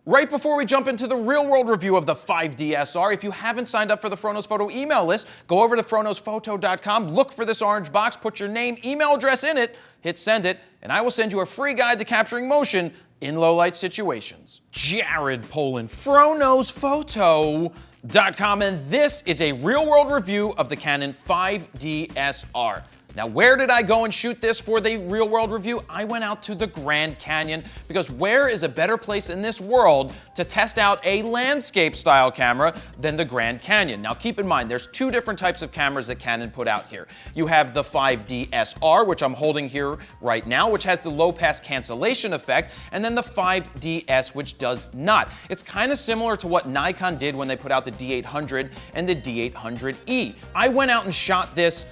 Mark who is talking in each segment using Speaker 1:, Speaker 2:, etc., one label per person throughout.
Speaker 1: Right before we jump into the real-world review of the 5DSR, if you haven't signed up for the FroKnowsPhoto email list, go over to FroKnowsPhoto.com, look for this orange box, put your name, email address in it, hit send it, and I will send you a free guide to capturing motion in low-light situations. Jared Polin, FroKnowsPhoto.com, and this is a real-world review of the Canon 5DSR. Now, where did I go and shoot this for the real-world review? I went out to the Grand Canyon, because where is a better place in this world to test out a landscape-style camera than the Grand Canyon? Now, keep in mind, there's two different types of cameras that Canon put out here. You have the 5DSR, which I'm holding here right now, which has the low-pass cancellation effect, and then the 5DS, which does not. It's kind of similar to what Nikon did when they put out the D800 and the D800E. I went out and shot this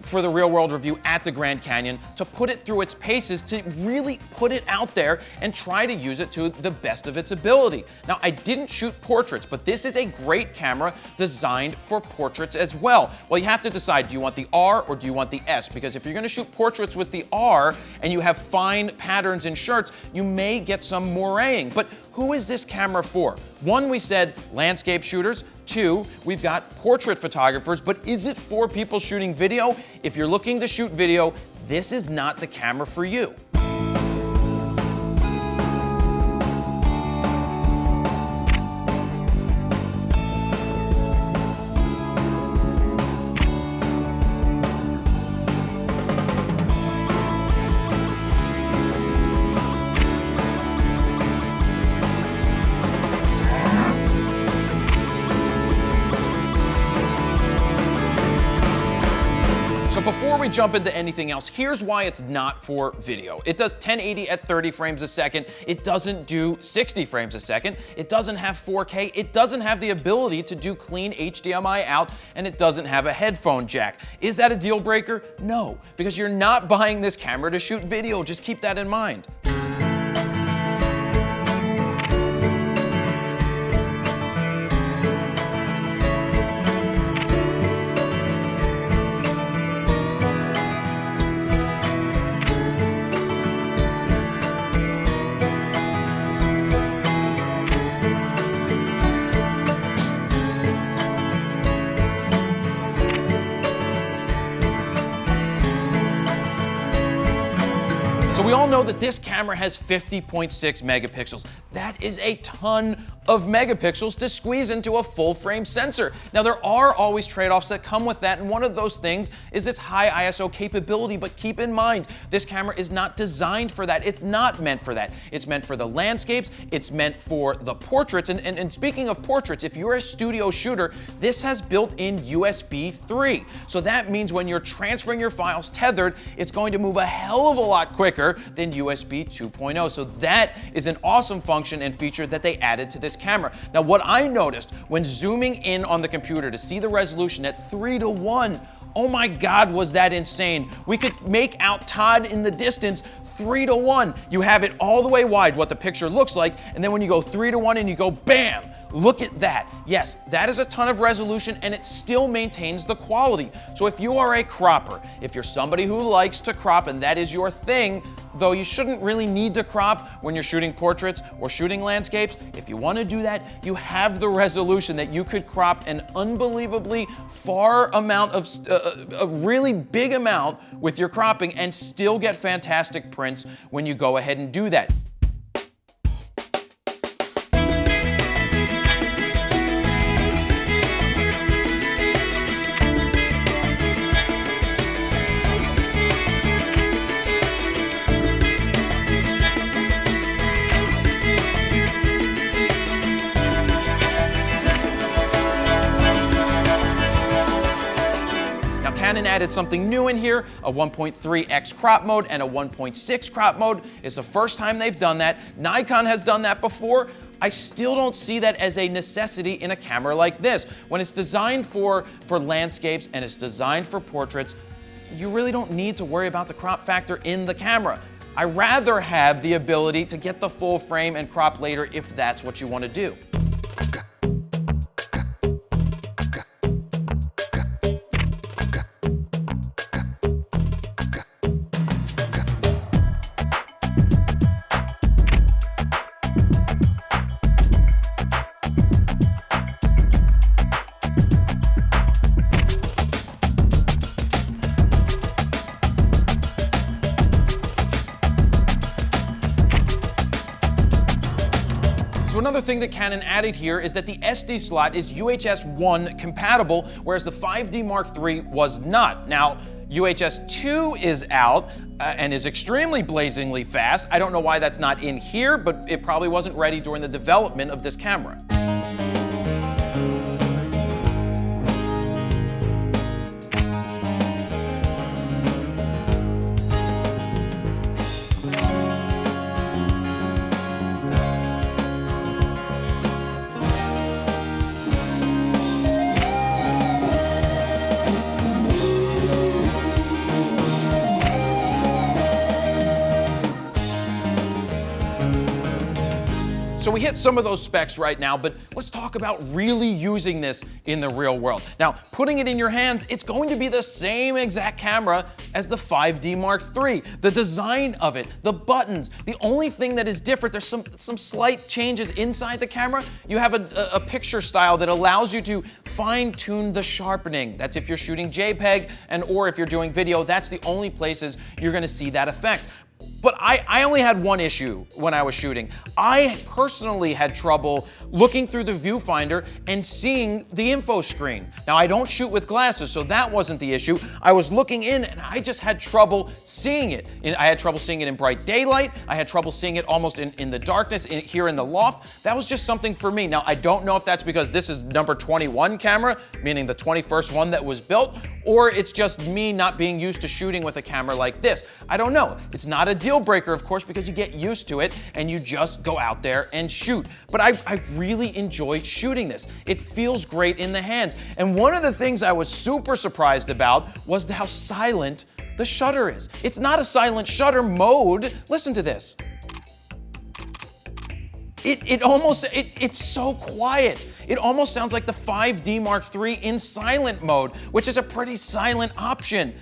Speaker 1: for the real-world review at the Grand Canyon to put it through its paces, to really put it out there and try to use it to the best of its ability. Now, I didn't shoot portraits, but this is a great camera designed for portraits as well. Well, you have to decide, do you want the R or do you want the S? Because if you're going to shoot portraits with the R and you have fine patterns in shirts, you may get some moiraying. But who is this camera for? One, we said landscape shooters. Two, we've got portrait photographers, but is it for people shooting video? If you're looking to shoot video, this is not the camera for you. So before we jump into anything else, here's why it's not for video. It does 1080 at 30 frames a second. It doesn't do 60 frames a second. It doesn't have 4K. It doesn't have the ability to do clean HDMI out, and it doesn't have a headphone jack. Is that a deal breaker? No, because you're not buying this camera to shoot video. Just keep that in mind. So we all know that this camera has 50.6 megapixels. That is a ton of megapixels to squeeze into a full-frame sensor. Now, there are always trade-offs that come with that, and one of those things is its high ISO capability, but keep in mind, this camera is not designed for that. It's not meant for that. It's meant for the landscapes, it's meant for the portraits, and speaking of portraits, if you're a studio shooter, this has built-in USB 3. So that means when you're transferring your files tethered, it's going to move a hell of a lot quicker than USB 2.0. So that is an awesome function and feature that they added to this camera. Now, what I noticed when zooming in on the computer to see the resolution at 3:1, oh my God, was that insane. We could make out Todd in the distance 3:1. You have it all the way wide, what the picture looks like, and then when you go 3:1 and you go bam, look at that. Yes, that is a ton of resolution, and it still maintains the quality. So if you are a cropper, if you're somebody who likes to crop and that is your thing, though you shouldn't really need to crop when you're shooting portraits or shooting landscapes, if you want to do that, you have the resolution that you could crop an unbelievably far amount of, a really big amount with your cropping and still get fantastic prints when you go ahead and do that. Canon added something new in here, a 1.3x crop mode and a 1.6 crop mode. It's the first time they've done that. Nikon has done that before. I still don't see that as a necessity in a camera like this. When it's designed for landscapes and it's designed for portraits, you really don't need to worry about the crop factor in the camera. I rather have the ability to get the full frame and crop later if that's what you want to do. another thing that Canon added here is that the SD slot is UHS 1 compatible, whereas the 5D Mark III was not. Now, UHS 2 is out and is extremely blazingly fast. I don't know why that's not in here, but it probably wasn't ready during the development of this camera. So we hit some of those specs right now, but let's talk about really using this in the real world. Now, putting it in your hands, it's going to be the same exact camera as the 5D Mark III. The design of it, the buttons, the only thing that is different, there's some slight changes inside the camera. You have a picture style that allows you to fine-tune the sharpening. That's if you're shooting JPEG or if you're doing video, that's the only places you're gonna see that effect. But I only had one issue when I was shooting. I personally had trouble looking through the viewfinder and seeing the info screen. Now, I don't shoot with glasses, so that wasn't the issue. I was looking in and I just had trouble seeing it. I had trouble seeing it in bright daylight. I had trouble seeing it almost in the darkness here in the loft. That was just something for me. Now, I don't know if that's because this is number 21 camera, meaning the 21st one that was built, or it's just me not being used to shooting with a camera like this. I don't know. It's not a deal breaker, of course, because you get used to it and you just go out there and shoot. But I really enjoyed shooting this. It feels great in the hands. And one of the things I was super surprised about was how silent the shutter is. It's not a silent shutter mode. Listen to this. It's so quiet. It almost sounds like the 5D Mark III in silent mode, which is a pretty silent option.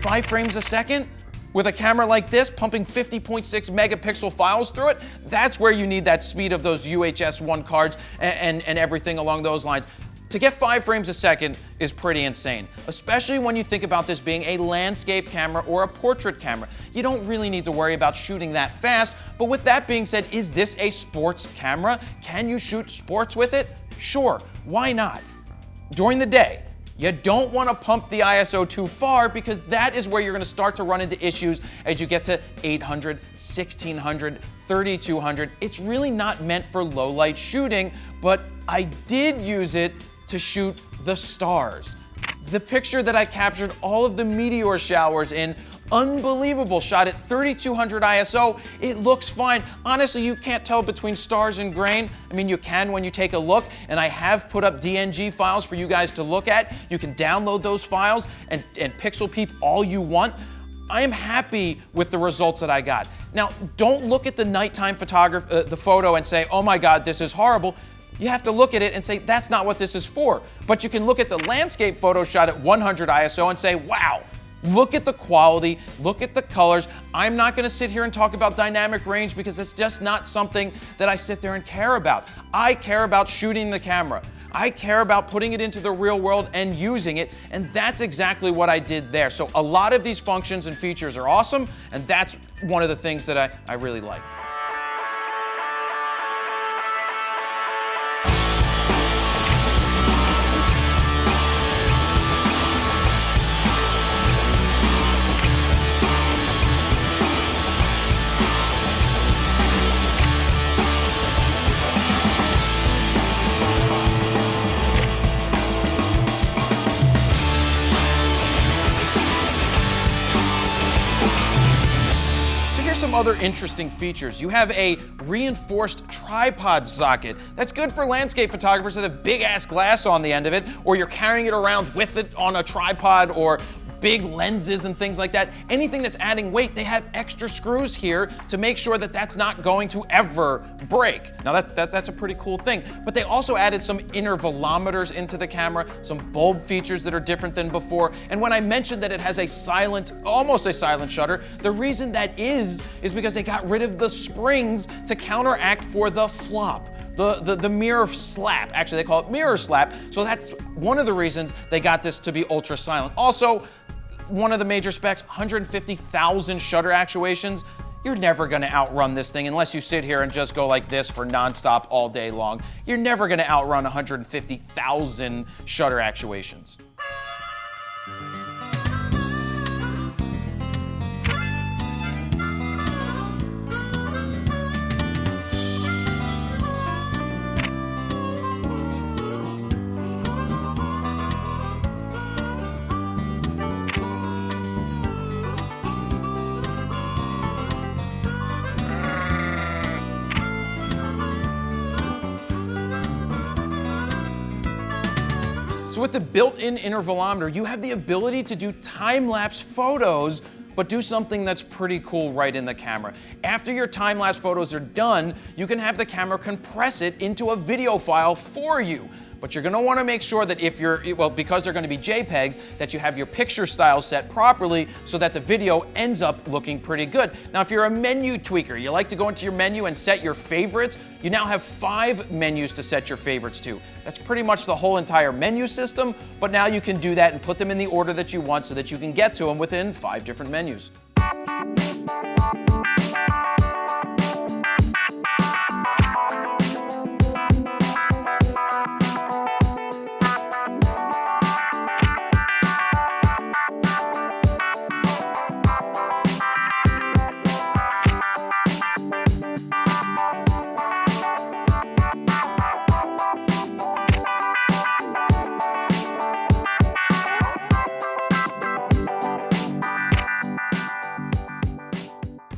Speaker 1: Five frames a second with a camera like this pumping 50.6 megapixel files through it, that's where you need that speed of those UHS 1 cards and everything along those lines. To get 5 frames a second is pretty insane, especially when you think about this being a landscape camera or a portrait camera. You don't really need to worry about shooting that fast, but with that being said, is this a sports camera? Can you shoot sports with it? Sure, why not? During the day, you don't want to pump the ISO too far because that is where you're going to start to run into issues as you get to 800, 1600, 3200. It's really not meant for low light shooting, but I did use it to shoot the stars. The picture that I captured all of the meteor showers in, unbelievable, shot at 3200 ISO. It looks fine. Honestly, you can't tell between stars and grain. I mean, you can when you take a look, and I have put up DNG files for you guys to look at. You can download those files and pixel peep all you want. I am happy with the results that I got. Now, don't look at the nighttime the photo and say, oh my God, this is horrible. You have to look at it and say, that's not what this is for. But you can look at the landscape photo shot at 100 ISO and say, wow, look at the quality, look at the colors. I'm not gonna sit here and talk about dynamic range because it's just not something that I sit there and care about. I care about shooting the camera. I care about putting it into the real world and using it, and that's exactly what I did there. So a lot of these functions and features are awesome, and that's one of the things that I really like. Some other interesting features. You have a reinforced tripod socket. That's good for landscape photographers that have big ass glass on the end of it, or you're carrying it around with it on a tripod or big lenses and things like that, anything that's adding weight, they have extra screws here to make sure that that's not going to ever break. Now that's a pretty cool thing. But they also added some intervalometers into the camera, some bulb features that are different than before. And when I mentioned that it has a silent, almost a silent shutter, the reason that is because they got rid of the springs to counteract for the flop. The mirror slap. Actually, they call it mirror slap. So that's one of the reasons they got this to be ultra silent. Also, one of the major specs, 150,000 shutter actuations. You're never gonna outrun this thing unless you sit here and just go like this for nonstop all day long. You're never gonna outrun 150,000 shutter actuations. So with the built-in intervalometer, you have the ability to do time-lapse photos, but do something that's pretty cool right in the camera. After your time-lapse photos are done, you can have the camera compress it into a video file for you. But you're gonna wanna make sure that because they're gonna be JPEGs, that you have your picture style set properly so that the video ends up looking pretty good. Now, if you're a menu tweaker, you like to go into your menu and set your favorites, you now have 5 menus to set your favorites to. That's pretty much the whole entire menu system, but now you can do that and put them in the order that you want so that you can get to them within 5 different menus.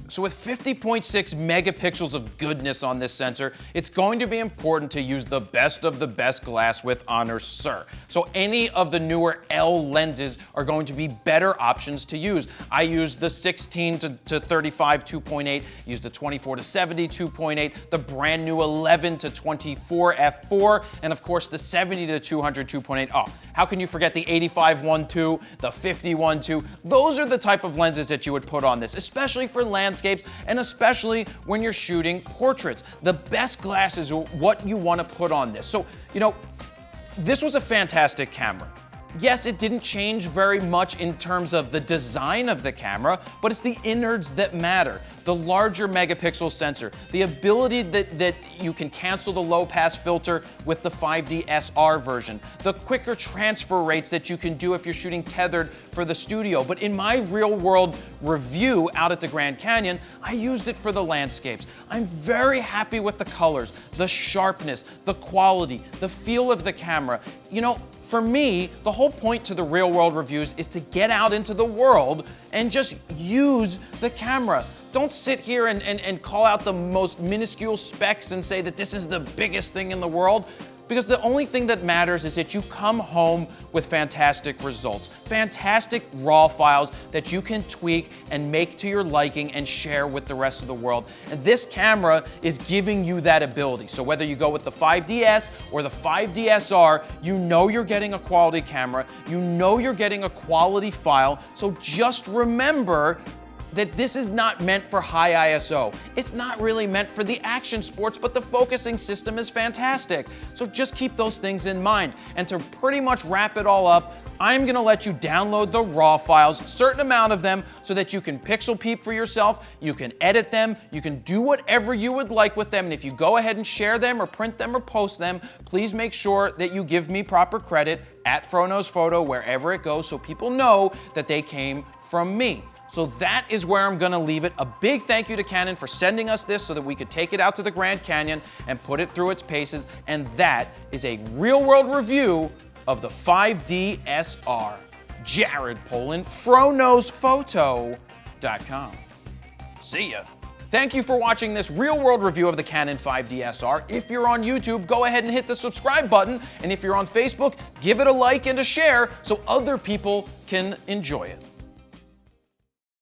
Speaker 1: So with 50.6 megapixels of goodness on this sensor, it's going to be important to use the best of the best glass with Honor Sir. So any of the newer L lenses are going to be better options to use. I use the 16 to 35 2.8, use the 24 to 70 2.8, the brand new 11 to 24 f4, and of course the 70 to 200 2.8. Oh, how can you forget the 85 1.2, the 50 1.2? Those are the type of lenses that you would put on this, especially for landscapes and especially when you're shooting portraits. The best glass is what you want to put on this. So, this was a fantastic camera. Yes, it didn't change very much in terms of the design of the camera, but it's the innards that matter. The larger megapixel sensor, the ability that you can cancel the low pass filter with the 5DS version, the quicker transfer rates that you can do if you're shooting tethered for the studio. But in my real world review out at the Grand Canyon, I used it for the landscapes. I'm very happy with the colors, the sharpness, the quality, the feel of the camera. For me, the whole point to the real world reviews is to get out into the world and just use the camera. Don't sit here and call out the most minuscule specs and say that this is the biggest thing in the world, because the only thing that matters is that you come home with fantastic results, fantastic raw files that you can tweak and make to your liking and share with the rest of the world. And this camera is giving you that ability. So whether you go with the 5DS or the 5DSR, you know you're getting a quality camera, you know you're getting a quality file. So just remember that this is not meant for high ISO. It's not really meant for the action sports, but the focusing system is fantastic. So just keep those things in mind. And to pretty much wrap it all up, I'm gonna let you download the raw files, a certain amount of them, so that you can pixel peep for yourself, you can edit them, you can do whatever you would like with them. And if you go ahead and share them or print them or post them, please make sure that you give me proper credit at FroKnowsPhoto wherever it goes so people know that they came from me. So that is where I'm gonna leave it. A big thank you to Canon for sending us this so that we could take it out to the Grand Canyon and put it through its paces. And that is a real world review of the 5DSR. Jared Polin, FroKnowsPhoto.com. See ya. Thank you for watching this real-world review of the Canon 5DSR. If you're on YouTube, go ahead and hit the subscribe button. And if you're on Facebook, give it a like and a share so other people can enjoy it.